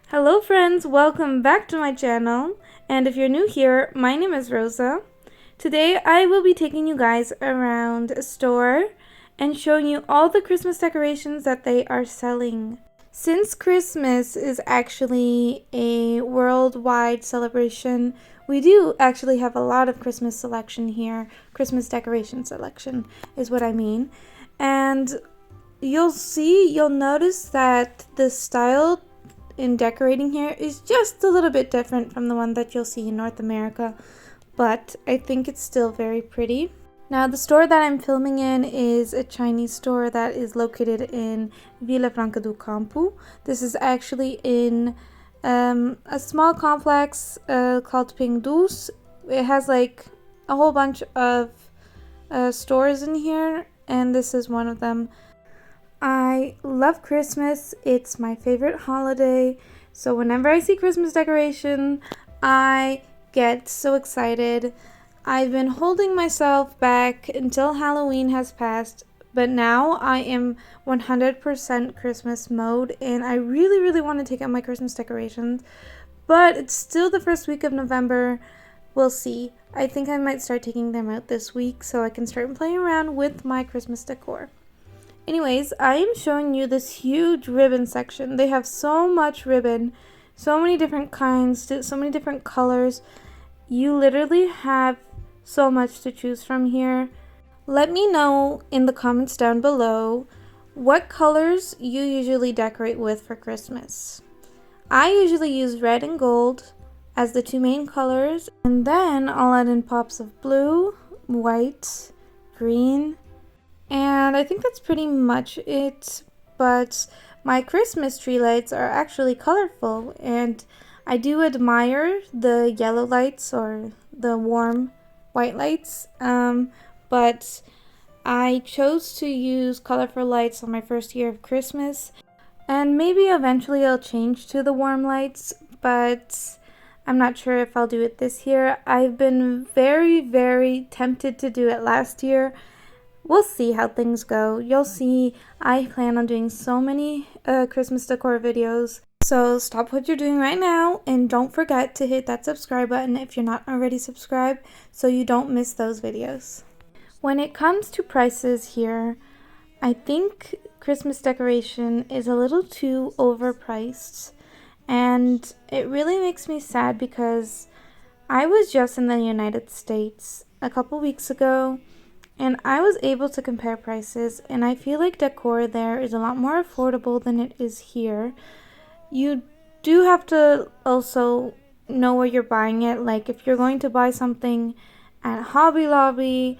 Hello friends, welcome back to my channel, and if you're new here, my name is Rosa. Today I will be taking you guys around a store and showing you all the Christmas decorations that they are selling. Since Christmas is actually a worldwide celebration, we do actually have a lot of Christmas selection here. Christmas decoration selection is what I mean. And you'll notice that the style in decorating here is just a little bit different from the one that you'll see in North America, but I think it's still very pretty. Now, the store that I'm filming in is a Chinese store that is located in Vila Franca do Campo. This is actually in a small complex called Pingdus. It has like a whole bunch of stores in here, and this is one of them. I love Christmas. It's my favorite holiday. So whenever I see Christmas decoration, I get so excited. I've been holding myself back until Halloween has passed, but now I am 100% Christmas mode, and I really want to take out my Christmas decorations. But it's still the first week of November. We'll see. I think I might start taking them out this week so I can start playing around with my Christmas decor. Anyways, I am showing you this huge ribbon section. They have so much ribbon, so many different kinds, so many different colors. You literally have so much to choose from here. Let me know in the comments down below what colors you usually decorate with for Christmas. I usually use red and gold as the two main colors, and then I'll add in pops of blue, white, green, and I think that's pretty much it. But my Christmas tree lights are actually colorful, and I do admire the yellow lights or the warm white lights. But I chose to use colorful lights on my first year of Christmas, and maybe eventually I'll change to the warm lights, but I'm not sure if I'll do it this year. I've been very tempted to do it last year. We'll see how things go. You'll see I plan on doing so many Christmas decor videos. So stop what you're doing right now and don't forget to hit that subscribe button if you're not already subscribed so you don't miss those videos. When it comes to prices here, I think Christmas decoration is a little too overpriced, and it really makes me sad because I was just in the United States a couple weeks ago, and I was able to compare prices, and I feel like decor there is a lot more affordable than it is here. You do have to also know where you're buying it. Like if you're going to buy something at Hobby Lobby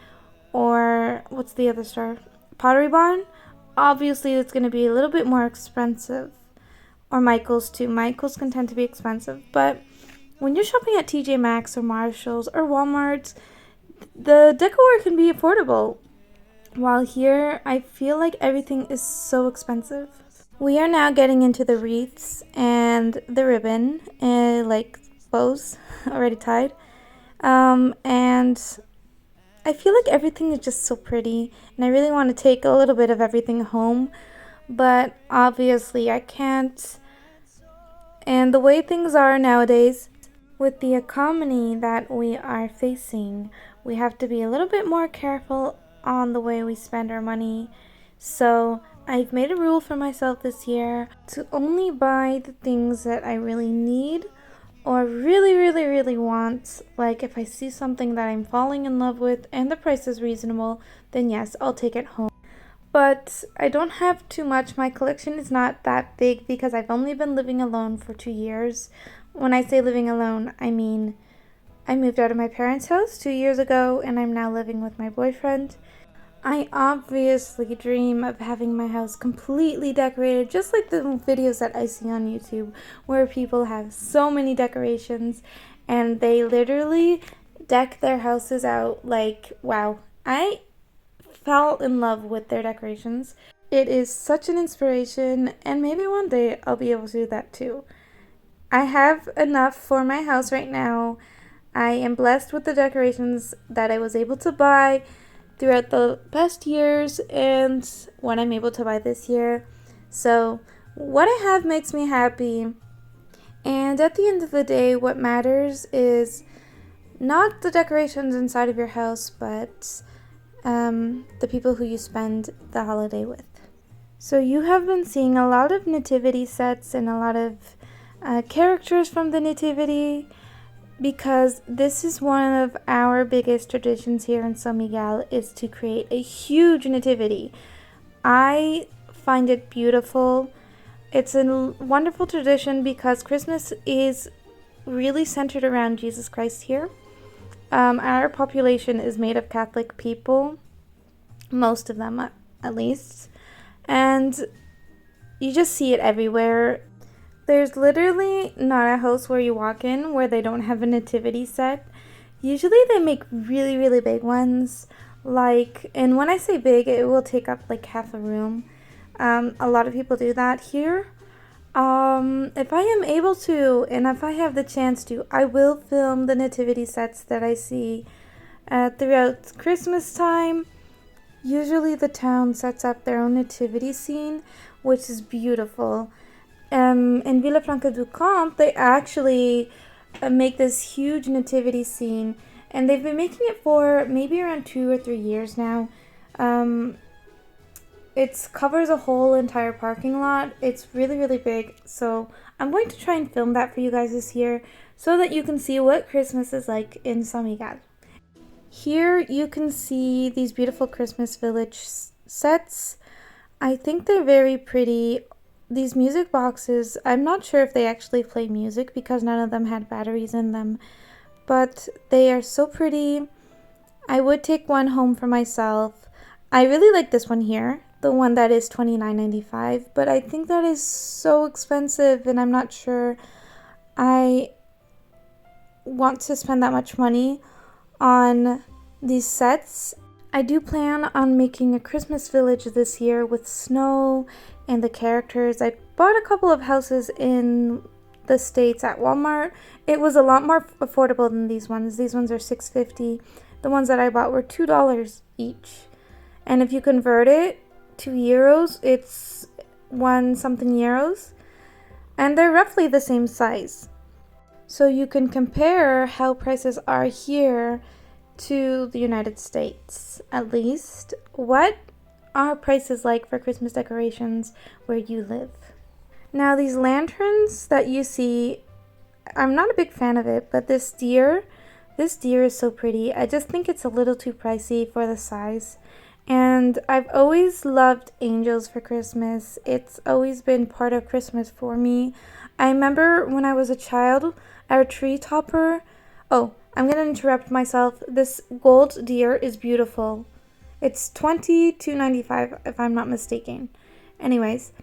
or what's the other store? Pottery Barn, obviously it's going to be a little bit more expensive. Or Michael's too. Michael's can tend to be expensive. But when you're shopping at TJ Maxx or Marshall's or Walmart, the decor can be affordable, while here I feel like everything is so expensive. We are now getting into the wreaths and the ribbon, like bows already tied, and I feel like everything is just so pretty, and I really want to take a little bit of everything home, but obviously I can't. And the way things are nowadays, with the economy that we are facing, we have to be a little bit more careful on the way we spend our money. So I've made a rule for myself this year to only buy the things that I really need or really want. Like if I see something that I'm falling in love with and the price is reasonable, then yes, I'll take it home. But I don't have too much. My collection is not that big because I've only been living alone for 2 years. When I say living alone, I mean I moved out of my parents' house 2 years ago, and I'm now living with my boyfriend. I obviously dream of having my house completely decorated, just like the videos that I see on YouTube, where people have so many decorations, and they literally deck their houses out like, wow. I fell in love with their decorations. It is such an inspiration, and maybe one day I'll be able to do that too. I have enough for my house right now. I am blessed with the decorations that I was able to buy throughout the past years and what I'm able to buy this year. So what I have makes me happy, And at the end of the day, what matters is not the decorations inside of your house, but the people who you spend the holiday with. So you have been seeing a lot of nativity sets and a lot of characters from the nativity, because this is one of our biggest traditions here in San Miguel, is to create a huge nativity. I find it beautiful. It's a wonderful tradition because Christmas is really centered around Jesus Christ here. Our population is made of Catholic people, most of them at least, and you just see it everywhere. There's literally not a house where you walk in where they don't have a nativity set. Usually they make really, really big ones. And when I say big, it will take up like half a room. A lot of people do that here. If I am able to, and if I have the chance to, I will film the nativity sets that I see throughout Christmas time. Usually the town sets up their own nativity scene, which is beautiful. In Villafranca du Camp, they actually make this huge nativity scene, and they've been making it for maybe around 2 or 3 years now. It covers a whole entire parking lot. It's really, really big. So I'm going to try and film that for you guys this year so that you can see what Christmas is like in San Miguel. Here you can see these beautiful Christmas village sets. I think they're very pretty. These music boxes, I'm not sure if they actually play music because none of them had batteries in them, but they are so pretty. I would take one home for myself. I really like this one here, the one that is $29.95, but I think that is so expensive and I'm not sure I want to spend that much money on these sets. I do plan on making a Christmas village this year with snow and the characters. I bought a couple of houses in the States at Walmart. It was a lot more affordable than these ones. These ones are $6.50. The ones that I bought were $2 each. And if you convert it to euros, it's 1 something euros. And they're roughly the same size. So you can compare how prices are here to the United States, at least. What are prices like for Christmas decorations where you live? Now, these lanterns that you see, I'm not a big fan of it, but this deer is so pretty. I just think it's a little too pricey for the size. And I've always loved angels for Christmas. It's always been part of Christmas for me. I remember when I was a child, our tree topper. Oh, I'm going to interrupt myself. This gold deer is beautiful. It's $22.95 if I'm not mistaken. Anyways,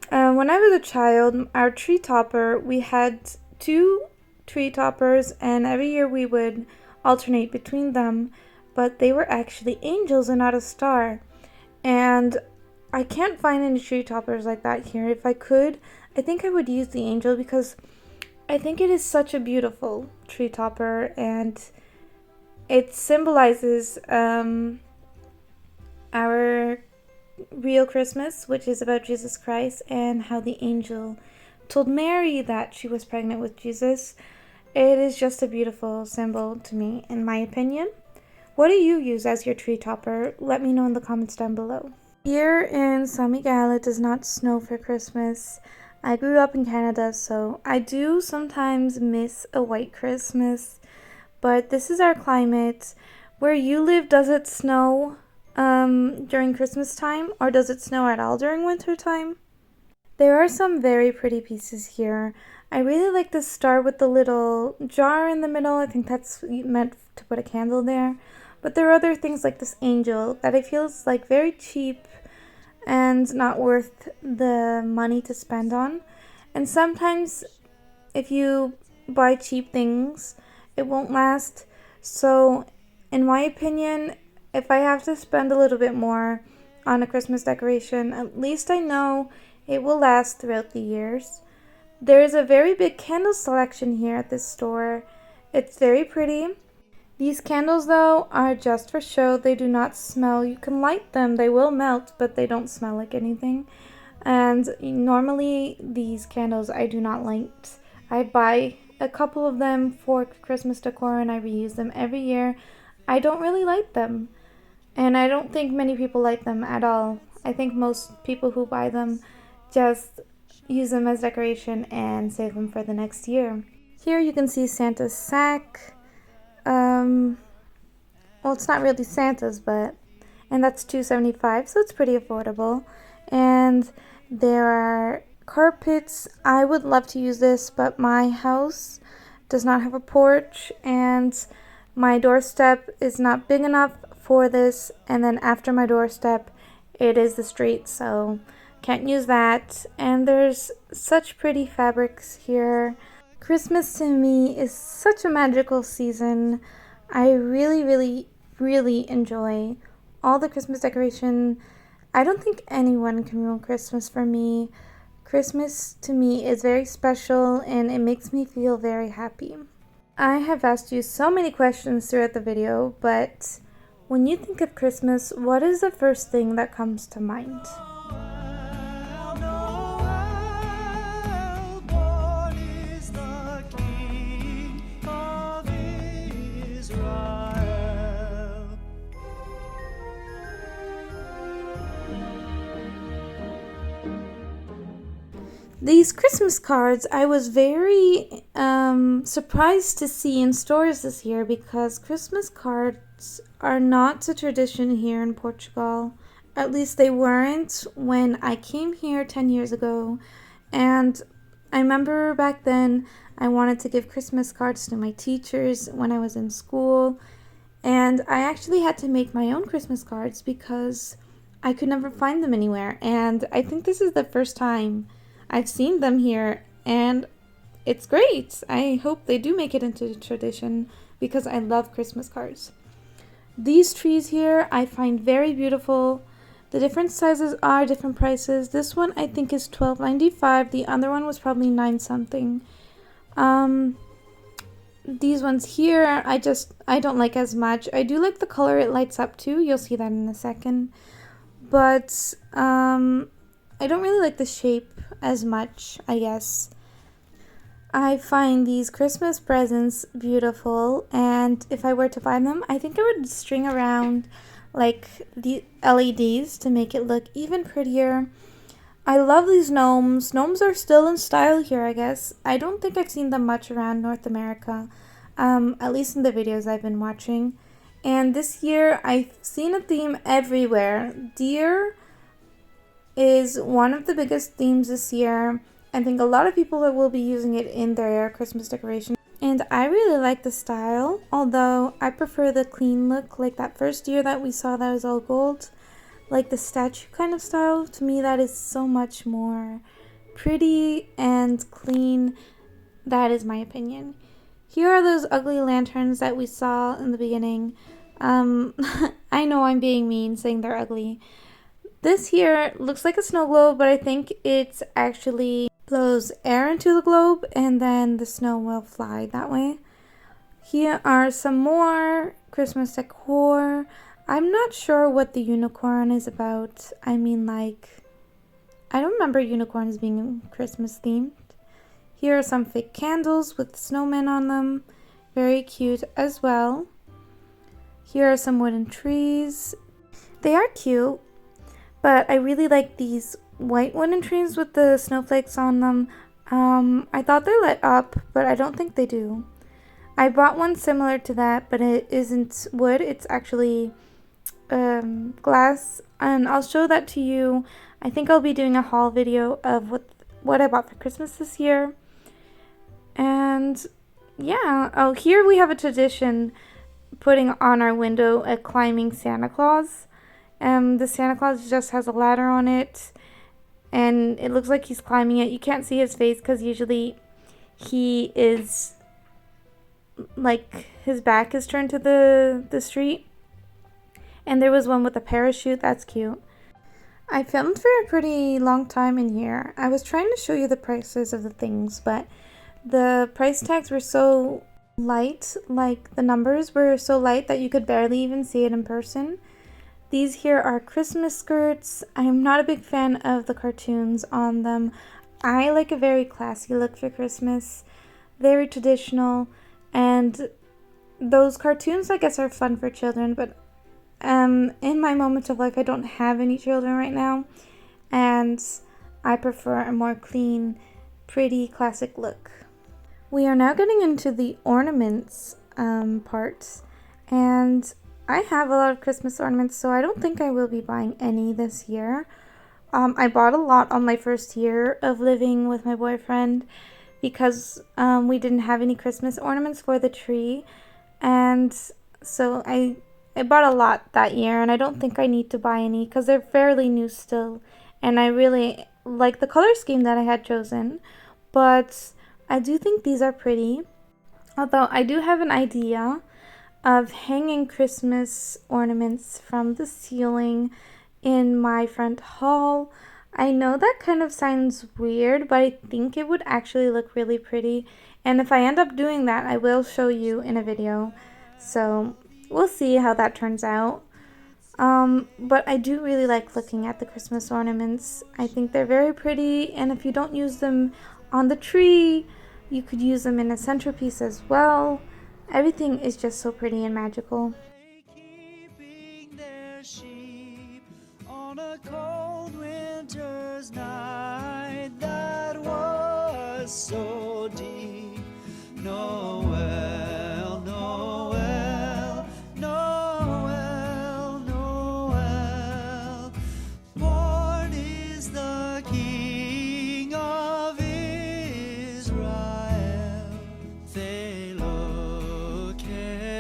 when I was a child, our tree topper, we had 2 tree toppers, and every year we would alternate between them, but they were actually angels and not a star. And I can't find any tree toppers like that here. If I could, I think I would use the angel because I think it is such a beautiful tree topper, and it symbolizes our real Christmas, which is about Jesus Christ and how the angel told Mary that she was pregnant with Jesus. It is just a beautiful symbol to me, in my opinion. What do you use as your tree topper? Let me know in the comments down below. Here in San Miguel, it does not snow for Christmas. I grew up in Canada, so I do sometimes miss a white Christmas, but this is our climate. Where you live, does it snow during Christmas time, or does it snow at all during winter time? There are some very pretty pieces here. I really like this star with the little jar in the middle. I think that's meant to put a candle there. But there are other things like this angel that I feel is like very cheap and not worth the money to spend on. And sometimes if you buy cheap things, it won't last. So in my opinion, if I have to spend a little bit more on a Christmas decoration, at least I know it will last throughout the years. There is a very big candle selection here at this store. It's very pretty. These candles, though, are just for show. They do not smell. You can light them. They will melt, but they don't smell like anything. And normally, these candles I do not light I buy a couple of them for Christmas decor and I reuse them every year. I don't really like them, and I don't think many people like them at all. I think most people who buy them just use them as decoration and save them for the next year. Here you can see Santa's sack. Well, it's not really Santa's, and that's $2.75, so it's pretty affordable. And there are carpets. I would love to use this, but my house does not have a porch, and my doorstep is not big enough for this. And then after my doorstep, it is the street, so can't use that. And there's such pretty fabrics here. Christmas to me is such a magical season. I really, really, really enjoy all the Christmas decoration. I don't think anyone can ruin Christmas for me. Christmas to me is very special and it makes me feel very happy. I have asked you so many questions throughout the video, but when you think of Christmas, what is the first thing that comes to mind? These Christmas cards I was very surprised to see in stores this year because Christmas cards are not a tradition here in Portugal. At least they weren't when I came here 10 years ago. And I remember back then I wanted to give Christmas cards to my teachers when I was in school. And I actually had to make my own Christmas cards because I could never find them anywhere. And I think this is the first time I've seen them here, and it's great. I hope they do make it into a tradition because I love Christmas cards. These trees here I find very beautiful. The different sizes are different prices. This one I think is $12.95. The other one was probably $9 something. These ones here I don't like as much. I do like the color it lights up too. You'll see that in a second. But I don't really like the shape as much, I guess. I find these Christmas presents beautiful, and if I were to find them, I think I would string around like the LEDs to make it look even prettier. I love these gnomes. Gnomes are still in style here, I guess. I don't think I've seen them much around North America, at least in the videos I've been watching. And this year, I've seen a theme everywhere. Deer is one of the biggest themes this year. I think a lot of people will be using it in their Christmas decoration. And I really like the style, although I prefer the clean look, like that first year that we saw that was all gold. Like the statue kind of style, to me that is so much more pretty and clean. That is my opinion. Here are those ugly lanterns that we saw in the beginning. I know I'm being mean saying they're ugly. This here looks like a snow globe, but I think it's actually blows air into the globe and then the snow will fly that way. Here are some more Christmas decor. I'm not sure what the unicorn is about. I mean, like, I don't remember unicorns being Christmas themed. Here are some fake candles with snowmen on them. Very cute as well. Here are some wooden trees. They are cute. But I really like these white wooden trees with the snowflakes on them. I thought they lit up, but I don't think they do. I bought one similar to that, but it isn't wood. It's actually glass. And I'll show that to you. I think I'll be doing a haul video of what I bought for Christmas this year. And yeah. Oh, here we have a tradition putting on our window a climbing Santa Claus. The Santa Claus just has a ladder on it, and it looks like he's climbing it. You can't see his face because usually he is, like, his back is turned to the street. And there was one with a parachute. That's cute. I filmed for a pretty long time in here. I was trying to show you the prices of the things, but the price tags were so light, like the numbers were so light that you could barely even see it in person. These here are Christmas skirts. I am not a big fan of the cartoons on them. I like a very classy look for Christmas. very traditional, and those cartoons, I guess, are fun for children, but in my moments of life, I don't have any children right now, and I prefer a more clean, pretty, classic look. We are now getting into the ornaments part, and I have a lot of Christmas ornaments, so I don't think I will be buying any this year. I bought a lot on my first year of living with my boyfriend because we didn't have any Christmas ornaments for the tree, and so I bought a lot that year, and I don't think I need to buy any because they're fairly new still, and I really like the color scheme that I had chosen, but I do think these are pretty, although I do have an idea of hanging Christmas ornaments from the ceiling in my front hall. I know that kind of sounds weird, but I think it would actually look really pretty, and if I end up doing that, I will show you in a video, so we'll see how that turns out. But I do really like looking at the Christmas ornaments. I think they're very pretty, and if you don't use them on the tree, you could use them in a centerpiece as well. Everything is just so pretty and magical. Keeping their sheep on a cold winter's night that was so deep. Noel, Noel, Noel, Noel. Born is the King of Israel. They looked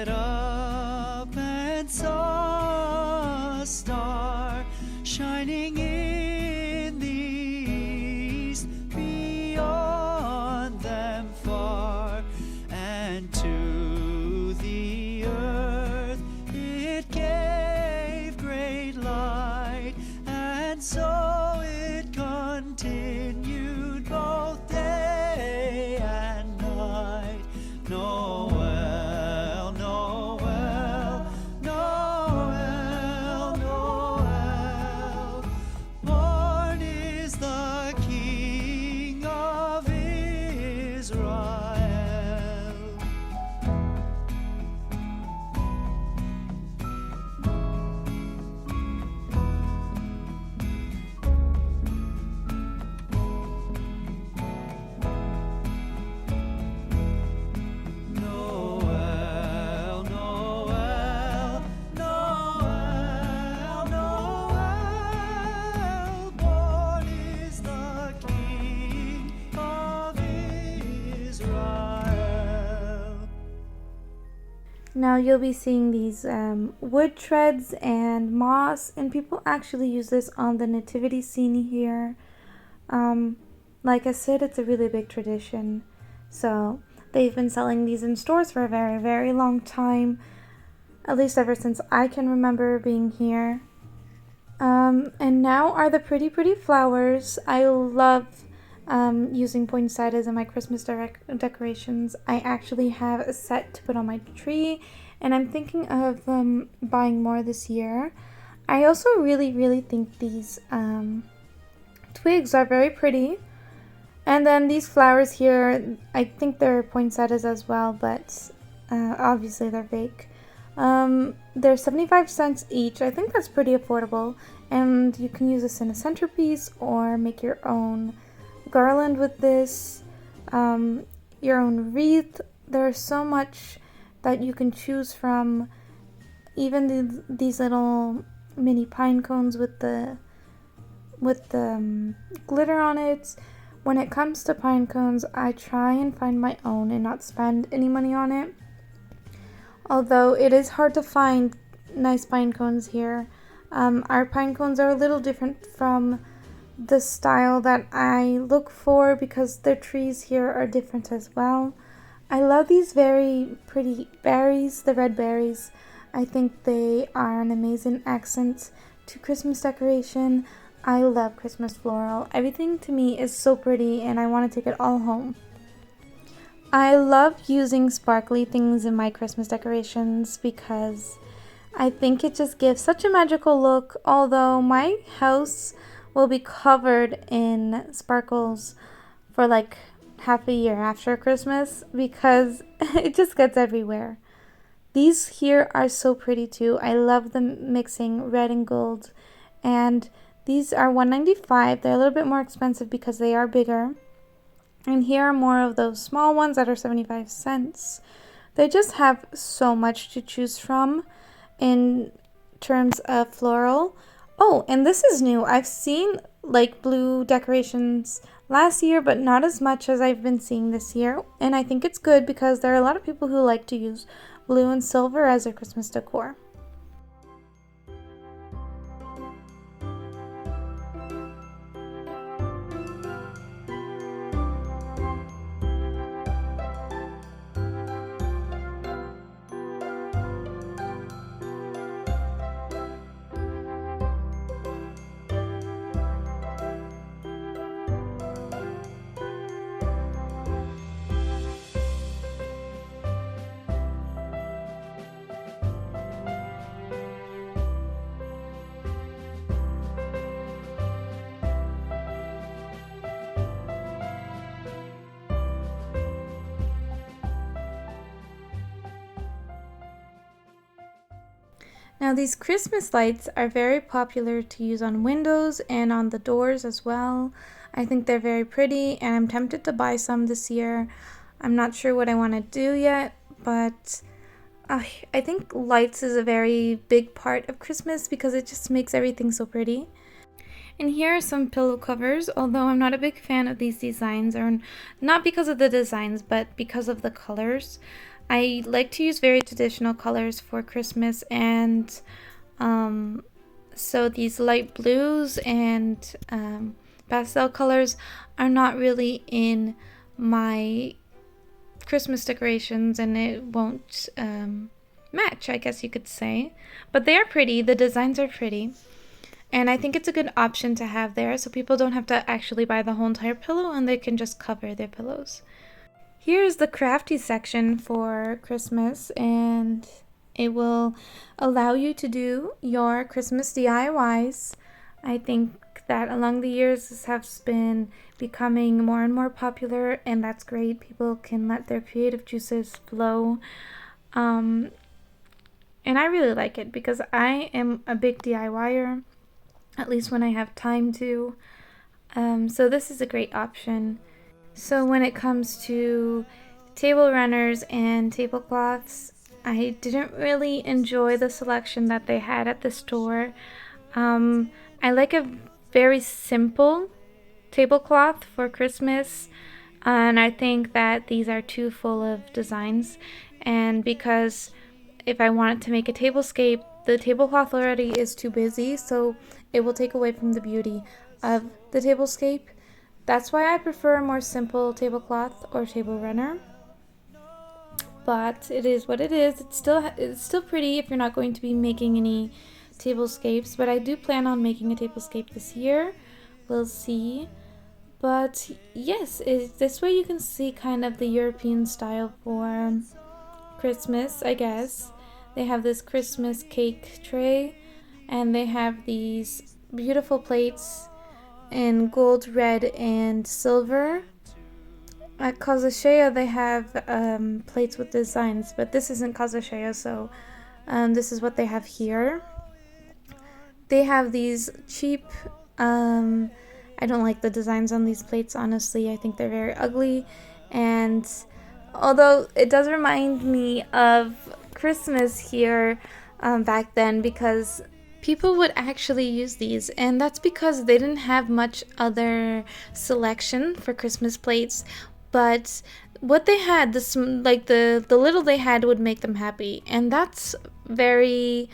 up and saw a star shining in the east, beyond them far, and to the earth it gave great light, and so it continued both day and night. Noel, Noel, Noel, Noel. Born is the King of Israel. Noel, Noel, Noel, Noel. Born is the King of Israel. Now you'll be seeing these wood shreds and moss, and people actually use this on the nativity scene here. Like I said, it's a really big tradition. So they've been selling these in stores for a very, very long time, at least ever since I can remember being here. And now are the pretty, pretty flowers. I love using poinsettias in my Christmas decorations. I actually have a set to put on my tree, and I'm thinking of buying more this year. I also really, really think these twigs are very pretty. And then these flowers here, I think they're poinsettias as well, but obviously they're fake. They're 75 cents each. I think that's pretty affordable, and you can use this in a centerpiece or make your own garland with this, your own wreath. There's so much that you can choose from. Even these little mini pine cones with the glitter on it. When it comes to pine cones, I try and find my own and not spend any money on it. Although it is hard to find nice pine cones here. Our pine cones are a little different from the style that I look for because their trees here are different as well. I love these very pretty berries, the red berries. I think they are an amazing accent to Christmas decoration. I love Christmas floral. Everything to me is so pretty, and I want to take it all home. I love using sparkly things in my Christmas decorations because I think it just gives such a magical look, although my house will be covered in sparkles for like half a year after Christmas because it just gets everywhere. These here are so pretty too. I love them mixing red and gold. And these are $1.95. They're a little bit more expensive because they are bigger. And here are more of those small ones that are 75 cents. They just have so much to choose from in terms of floral. Oh, and this is new. I've seen like blue decorations last year, but not as much as I've been seeing this year. And I think it's good because there are a lot of people who like to use blue and silver as their Christmas decor. Now these Christmas lights are very popular to use on windows and on the doors as well. I think they're very pretty and I'm tempted to buy some this year. I'm not sure what I want to do yet, but I think lights is a very big part of Christmas because it just makes everything so pretty. And here are some pillow covers, although I'm not a big fan of these designs, or not because of the designs, but because of the colors. I like to use very traditional colors for Christmas, and so these light blues and pastel colors are not really in my Christmas decorations, and it won't match, I guess you could say. But they are pretty, the designs are pretty, and I think it's a good option to have there so people don't have to actually buy the whole entire pillow and they can just cover their pillows. Here's the crafty section for Christmas, and it will allow you to do your Christmas DIYs. I think that along the years this has been becoming more and more popular, and that's great. People can let their creative juices flow. And I really like it because I am a big DIYer, at least when I have time to. So this is a great option. So when it comes to table runners and tablecloths, I didn't really enjoy the selection that they had at the store. I like a very simple tablecloth for Christmas, and I think that these are too full of designs. And because if I wanted to make a tablescape, the tablecloth already is too busy, so it will take away from the beauty of the tablescape. That's why I prefer a more simple tablecloth or table runner. But it is what it is. It's still pretty if you're not going to be making any tablescapes. But I do plan on making a tablescape this year. We'll see. But yes, this way you can see kind of the European style for Christmas, I guess. They have this Christmas cake tray, and they have these beautiful plates in gold, red, and silver. At Kazushaya they have plates with designs, but this isn't Kazushaya, so this is what they have here. They have these cheap, I don't like the designs on these plates, honestly. I think they're very ugly, and although it does remind me of Christmas here back then, because people would actually use these, and that's because they didn't have much other selection for Christmas plates. But what they had, the little they had would make them happy, and that's very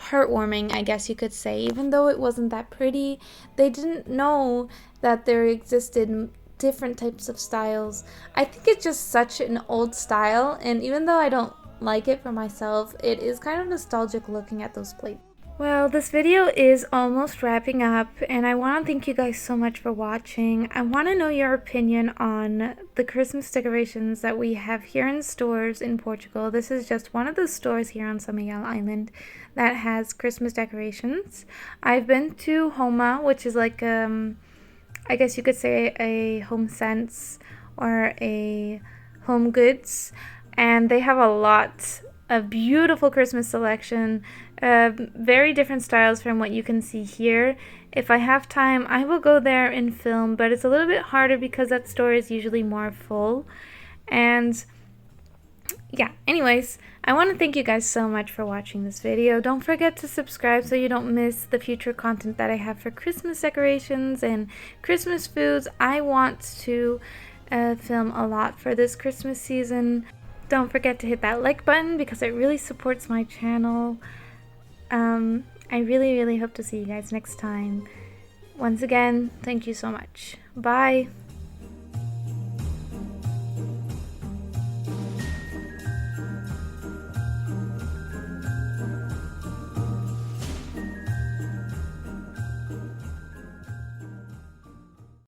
heartwarming, I guess you could say. Even though it wasn't that pretty, they didn't know that there existed different types of styles. I think it's just such an old style, and even though I don't like it for myself, it is kind of nostalgic looking at those plates. Well, this video is almost wrapping up, and I want to thank you guys so much for watching. I want to know your opinion on the Christmas decorations that we have here in stores in Portugal. This is just one of the stores here on San Miguel Island that has Christmas decorations. I've been to Homa, which is like, I guess you could say a Home Sense or a Home Goods, and they have a lot of beautiful Christmas selection, very different styles from what you can see here. If I have time, I will go there and film, but it's a little bit harder because that store is usually more full. And yeah, anyways, I want to thank you guys so much for watching this video. Don't forget to subscribe so you don't miss the future content that I have for Christmas decorations and Christmas foods. I want to film a lot for this Christmas season. Don't forget to hit that like button because it really supports my channel. I really hope to see you guys next time. Once again, thank you so much. Bye!